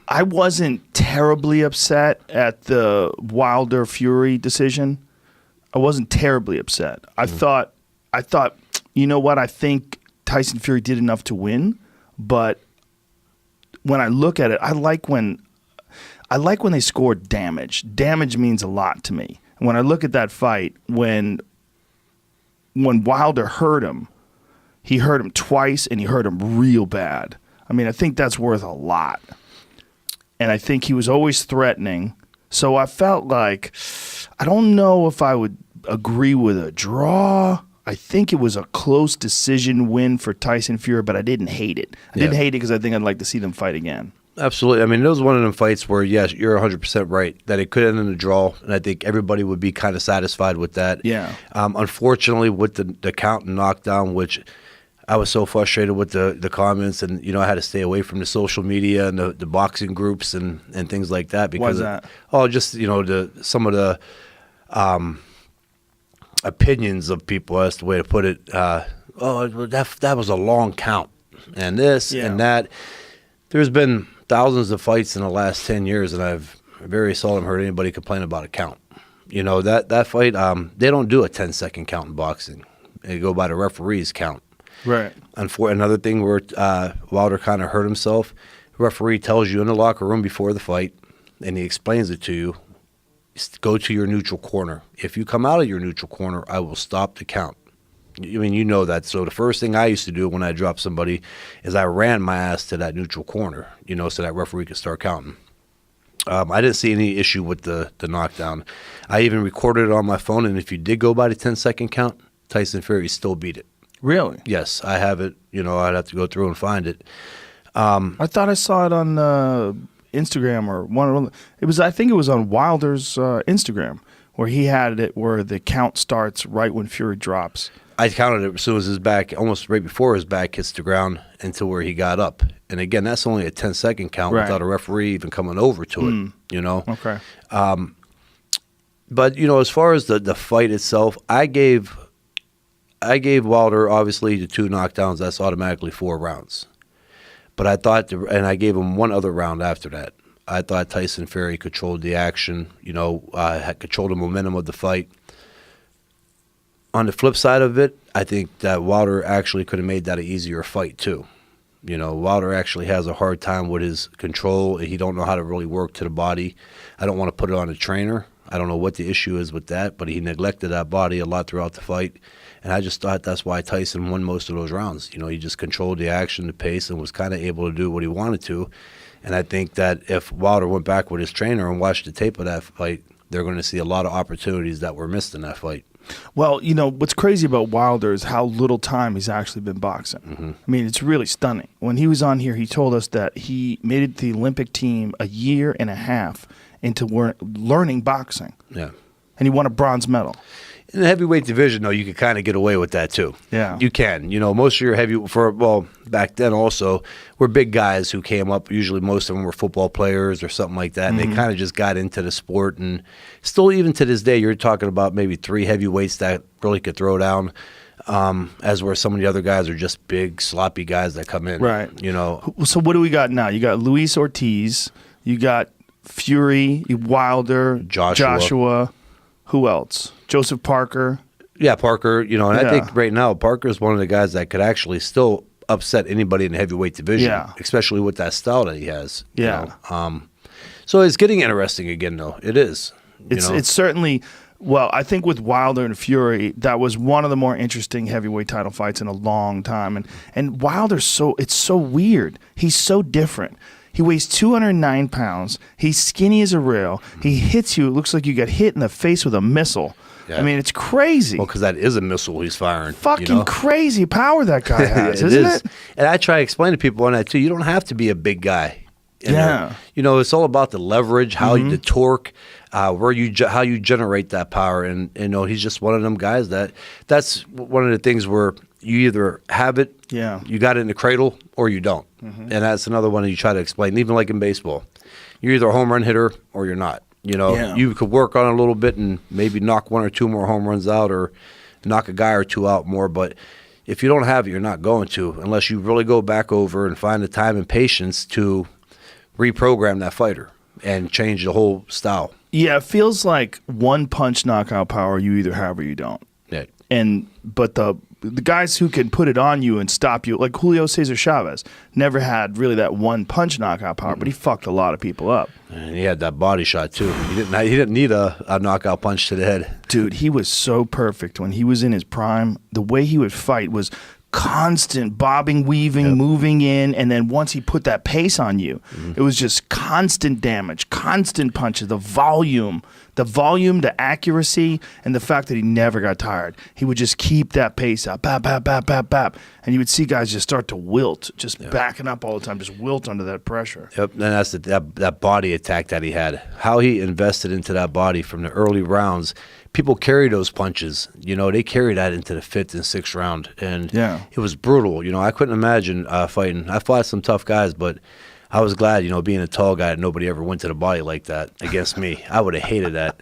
I wasn't terribly upset at the Wilder Fury decision. I wasn't terribly upset. I thought, you know what? I think Tyson Fury did enough to win, but when I look at it, I like when they score damage. Damage means a lot to me. When I look at that fight, when Wilder hurt him, he hurt him twice and he hurt him real bad. I mean, I think that's worth a lot. And I think he was always threatening. So I felt like, I don't know if I would agree with a draw. I think it was a close decision win for Tyson Fury, but I didn't hate it. I didn't hate it because I think I'd like to see them fight again. Absolutely. I mean, it was one of them fights where, yes, you're 100% right, that it could end in a draw, and I think everybody would be kind of satisfied with that. Yeah. Unfortunately, with the count and knockdown, which I was so frustrated with the comments, and, you know, I had to stay away from the social media and the boxing groups and things like that. Because why's that? Just, you know, some of the opinions of people, that's the way to put it. That was a long count, and this and that. There's been thousands of fights in the last 10 years, and I've very seldom heard anybody complain about a count. You know, that fight, they don't do a 10-second count in boxing. They go by the referee's count. Right. And for another thing where Wilder kind of hurt himself, the referee tells you in the locker room before the fight, and he explains it to you, go to your neutral corner. If you come out of your neutral corner, I will stop the count. I mean, you know that. So the first thing I used to do when I dropped somebody is I ran my ass to that neutral corner, you know, so that referee could start counting. I didn't see any issue with the knockdown. I even recorded it on my phone, and if you did go by the 10-second count, Tyson Fury still beat it. Really? Yes, I have it. You know, I'd have to go through and find it. I thought I saw it on Instagram or one. It was. I think it was on Wilder's Instagram where he had it where the count starts right when Fury drops. I counted it as soon as his back, almost right before his back hits the ground, into where he got up. And again, that's only a 10-second count without a referee even coming over to it. You know. Okay. But you know, as far as the fight itself, I gave Wilder, obviously, the 2 knockdowns. That's automatically 4 rounds. But I thought, and I gave him one other round after that. I thought Tyson Fury controlled the action, you know, had controlled the momentum of the fight. On the flip side of it, I think that Wilder actually could have made that an easier fight too. You know, Wilder actually has a hard time with his control. He don't know how to really work to the body. I don't want to put it on the trainer. I don't know what the issue is with that, but he neglected that body a lot throughout the fight. And I just thought that's why Tyson won most of those rounds. You know, he just controlled the action, the pace, and was kind of able to do what he wanted to. And I think that if Wilder went back with his trainer and watched the tape of that fight, they're going to see a lot of opportunities that were missed in that fight. Well, you know, what's crazy about Wilder is how little time he's actually been boxing. Mm-hmm. I mean, it's really stunning. When he was on here, he told us that he made it to the Olympic team a year and a half into learning boxing. Yeah. And he won a bronze medal. In the heavyweight division, though, you could kind of get away with that, too. Yeah. You can. You know, most of your back then also, were big guys who came up. Usually most of them were football players or something like that, and they kind of just got into the sport. And still, even to this day, you're talking about maybe 3 heavyweights that really could throw down, as where some of the other guys are just big, sloppy guys that come in. Right. You know. So what do we got now? You got Luis Ortiz. You got Fury, Wilder, Joshua. Who else? Joseph Parker. Yeah, Parker. You know, and I think right now Parker is one of the guys that could actually still upset anybody in the heavyweight division, especially with that style that he has. Yeah. You know? So it's getting interesting again, though. It is. It's certainly. Well, I think with Wilder and Fury, that was one of the more interesting heavyweight title fights in a long time. And Wilder's it's so weird. He's so different. He weighs 209 pounds. He's skinny as a rail. He hits you. It looks like you got hit in the face with a missile. Yeah. I mean, it's crazy. Well, because that is a missile he's firing. Fucking crazy power that guy has, isn't it? And I try to explain to people on that, too. You don't have to be a big guy. You know, it's all about the leverage, how the torque, how you generate that power. And, you know, he's just one of them guys that's one of the things where you either have it, you got it in the cradle, or you don't. And that's another one that you try to explain, even like in baseball. You're either a home run hitter or you're not. You know, you could work on it a little bit and maybe knock 1 or 2 more home runs out or knock a guy or 2 out more. But if you don't have it, you're not going to, unless you really go back over and find the time and patience to reprogram that fighter and change the whole style. Yeah, it feels like one punch knockout power you either have or you don't. Yeah. But the guys who can put it on you and stop you, like Julio Cesar Chavez, never had really that one punch knockout power, but he fucked a lot of people up. And he had that body shot too. He didn't need a knockout punch to the head. Dude, he was so perfect when he was in his prime. The way he would fight was constant bobbing, weaving, moving in, and then once he put that pace on you, it was just constant damage, constant punches, the volume, the accuracy, and the fact that he never got tired. He would just keep that pace up, bap, bap, bap, bap, bap, and you would see guys just start to wilt, just backing up all the time, just wilt under that pressure. Yep, and that's that body attack that he had. How he invested into that body from the early rounds. People carry those punches. They carry that into the 5th and 6th round, and it was brutal. I couldn't imagine fighting. I fought some tough guys, but I was glad, being a tall guy, nobody ever went to the body like that against me. I would have hated that.